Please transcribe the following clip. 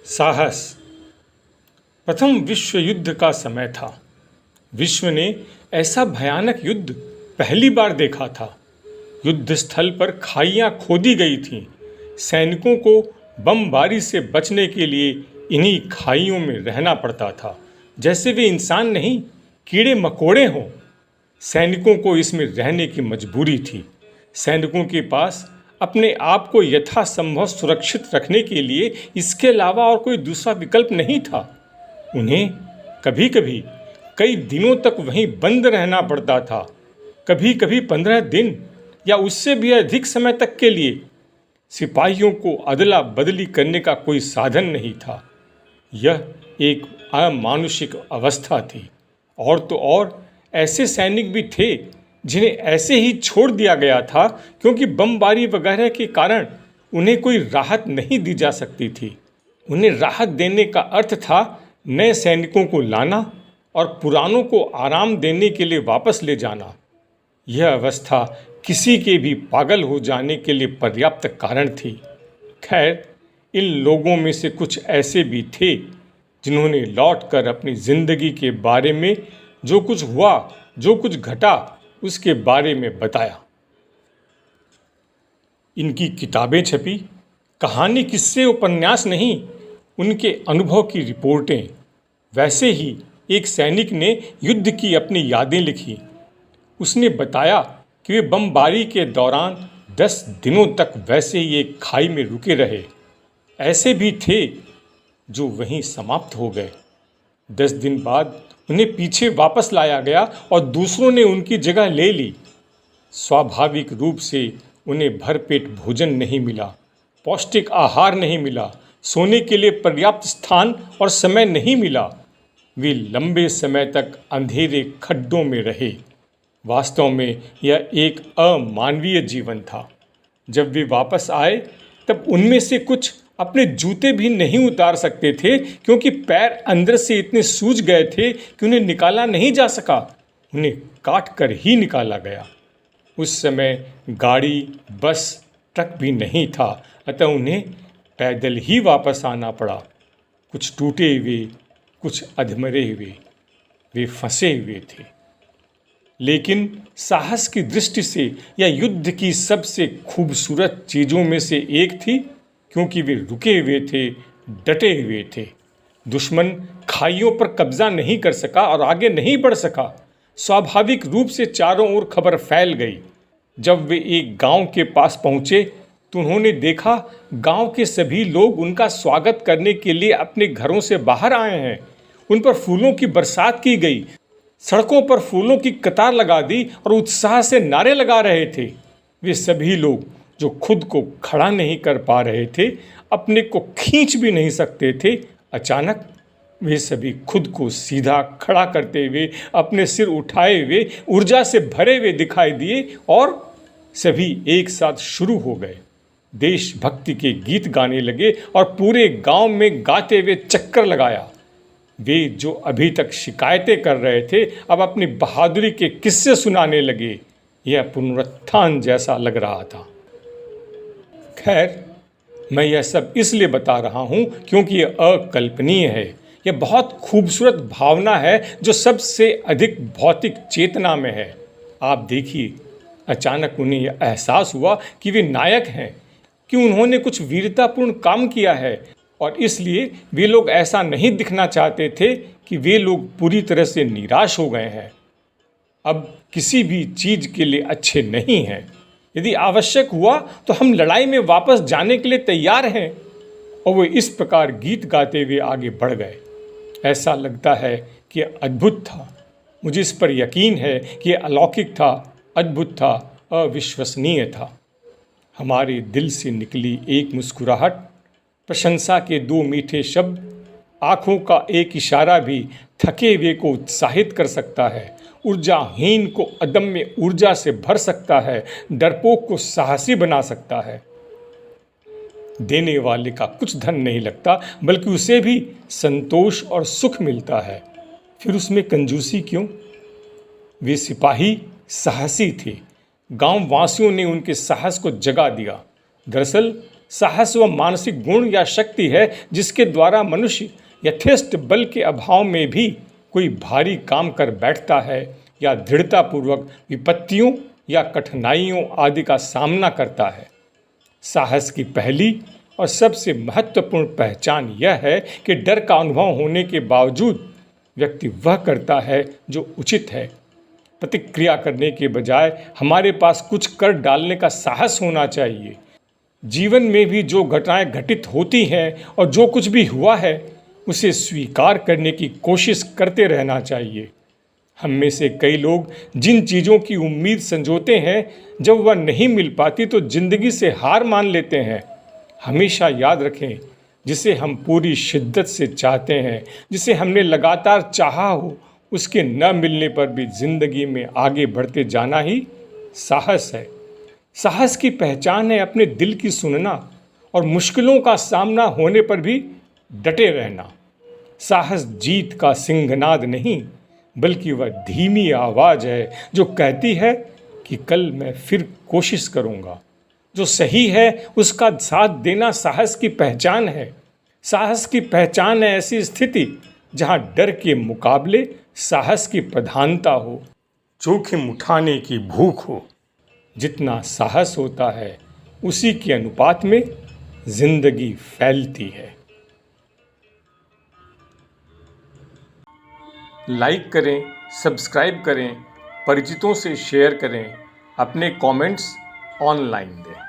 साहस। प्रथम विश्व युद्ध का समय था। विश्व ने ऐसा भयानक युद्ध पहली बार देखा था। युद्ध स्थल पर खाइयां खोदी गई थीं। सैनिकों को बमबारी से बचने के लिए इन्हीं खाइयों में रहना पड़ता था, जैसे वे इंसान नहीं, कीड़े मकोड़े हों। सैनिकों को इसमें रहने की मजबूरी थी। सैनिकों के पास अपने आप को यथासंभव सुरक्षित रखने के लिए इसके अलावा और कोई दूसरा विकल्प नहीं था। उन्हें कभी कभी कई दिनों तक वहीं बंद रहना पड़ता था, कभी कभी 15 दिन या उससे भी अधिक समय तक के लिए। सिपाहियों को अदला बदली करने का कोई साधन नहीं था। यह एक अमानुषिक अवस्था थी। और तो और ऐसे सैनिक भी थे जिन्हें ऐसे ही छोड़ दिया गया था, क्योंकि बमबारी वगैरह के कारण उन्हें कोई राहत नहीं दी जा सकती थी। उन्हें राहत देने का अर्थ था नए सैनिकों को लाना और पुरानों को आराम देने के लिए वापस ले जाना। यह अवस्था किसी के भी पागल हो जाने के लिए पर्याप्त कारण थी। खैर, इन लोगों में से कुछ ऐसे भी थे जिन्होंने लौटकर अपनी जिंदगी के बारे में जो कुछ हुआ, जो कुछ घटा, उसके बारे में बताया। इनकी किताबें छपी, कहानी, किस्से, उपन्यास नहीं, उनके अनुभव की रिपोर्टें। वैसे ही एक सैनिक ने युद्ध की अपनी यादें लिखी। उसने बताया कि वे बमबारी के दौरान 10 दिनों तक वैसे ही एक खाई में रुके रहे। ऐसे भी थे जो वहीं समाप्त हो गए। 10 दिन बाद उन्हें पीछे वापस लाया गया और दूसरों ने उनकी जगह ले ली। स्वाभाविक रूप से उन्हें भरपेट भोजन नहीं मिला, पौष्टिक आहार नहीं मिला, सोने के लिए पर्याप्त स्थान और समय नहीं मिला। वे लंबे समय तक अंधेरे खड्डों में रहे। वास्तव में यह एक अमानवीय जीवन था। जब वे वापस आए तब उनमें से कुछ अपने जूते भी नहीं उतार सकते थे, क्योंकि पैर अंदर से इतने सूज गए थे कि उन्हें निकाला नहीं जा सका। उन्हें काट कर ही निकाला गया। उस समय गाड़ी, बस, ट्रक भी नहीं था, अतः उन्हें पैदल ही वापस आना पड़ा। कुछ टूटे हुए, कुछ अधमरे हुए, वे फंसे हुए थे। लेकिन साहस की दृष्टि से यह युद्ध की सबसे खूबसूरत चीज़ों में से एक थी, क्योंकि वे रुके हुए थे, डटे हुए थे। दुश्मन खाइयों पर कब्जा नहीं कर सका और आगे नहीं बढ़ सका। स्वाभाविक रूप से चारों ओर खबर फैल गई। जब वे एक गांव के पास पहुंचे तो उन्होंने देखा गांव के सभी लोग उनका स्वागत करने के लिए अपने घरों से बाहर आए हैं। उन पर फूलों की बरसात की गई। सड़कों पर फूलों की कतार लगा दी और उत्साह से नारे लगा रहे थे। वे सभी लोग जो खुद को खड़ा नहीं कर पा रहे थे, अपने को खींच भी नहीं सकते थे, अचानक वे सभी खुद को सीधा खड़ा करते हुए, अपने सिर उठाए हुए, ऊर्जा से भरे हुए दिखाई दिए और सभी एक साथ शुरू हो गए। देशभक्ति के गीत गाने लगे और पूरे गांव में गाते हुए चक्कर लगाया। वे जो अभी तक शिकायतें कर रहे थे, अब अपनी बहादुरी के किस्से सुनाने लगे। यह पुनरुत्थान जैसा लग रहा था। खैर, मैं यह सब इसलिए बता रहा हूँ क्योंकि यह अकल्पनीय है। यह बहुत खूबसूरत भावना है जो सबसे अधिक भौतिक चेतना में है। आप देखिए, अचानक उन्हें यह एहसास हुआ कि वे नायक हैं, कि उन्होंने कुछ वीरतापूर्ण काम किया है, और इसलिए वे लोग ऐसा नहीं दिखना चाहते थे कि वे लोग पूरी तरह से निराश हो गए हैं, अब किसी भी चीज़ के लिए अच्छे नहीं हैं। यदि आवश्यक हुआ तो हम लड़ाई में वापस जाने के लिए तैयार हैं। और वो इस प्रकार गीत गाते हुए आगे बढ़ गए। ऐसा लगता है कि यह अद्भुत था। मुझे इस पर यकीन है कि यह अलौकिक था, अद्भुत था, अविश्वसनीय था। हमारे दिल से निकली एक मुस्कुराहट, प्रशंसा के 2 मीठे शब्द, आँखों का एक इशारा भी थके हुए को उत्साहित कर सकता है, ऊर्जाहीन को अदम्य ऊर्जा से भर सकता है, डरपोक को साहसी बना सकता है। देने वाले का कुछ धन नहीं लगता, बल्कि उसे भी संतोष और सुख मिलता है। फिर उसमें कंजूसी क्यों? वे सिपाही साहसी थे। गांव वासियों ने उनके साहस को जगा दिया। दरअसल साहस वह मानसिक गुण या शक्ति है जिसके द्वारा मनुष्य यथेष्ट बल के अभाव में भी कोई भारी काम कर बैठता है या दृढ़तापूर्वक विपत्तियों या कठिनाइयों आदि का सामना करता है। साहस की पहली और सबसे महत्वपूर्ण पहचान यह है कि डर का अनुभव होने के बावजूद व्यक्ति वह करता है जो उचित है। प्रतिक्रिया करने के बजाय हमारे पास कुछ कर डालने का साहस होना चाहिए। जीवन में भी जो घटनाएं घटित होती हैं और जो कुछ भी हुआ है उसे स्वीकार करने की कोशिश करते रहना चाहिए। हम में से कई लोग जिन चीज़ों की उम्मीद संजोते हैं जब वह नहीं मिल पाती तो जिंदगी से हार मान लेते हैं। हमेशा याद रखें, जिसे हम पूरी शिद्दत से चाहते हैं, जिसे हमने लगातार चाहा हो, उसके न मिलने पर भी जिंदगी में आगे बढ़ते जाना ही साहस है। साहस की पहचान है अपने दिल की सुनना और मुश्किलों का सामना होने पर भी डटे रहना। साहस जीत का सिंहनाद नहीं, बल्कि वह धीमी आवाज़ है जो कहती है कि कल मैं फिर कोशिश करूँगा। जो सही है उसका साथ देना साहस की पहचान है। साहस की पहचान है ऐसी स्थिति जहाँ डर के मुकाबले साहस की प्रधानता हो, जोखिम उठाने की भूख हो। जितना साहस होता है उसी के अनुपात में जिंदगी फैलती है। लाइक करें, सब्सक्राइब करें, परिचितों से शेयर करें, अपने कमेंट्स ऑनलाइन दें।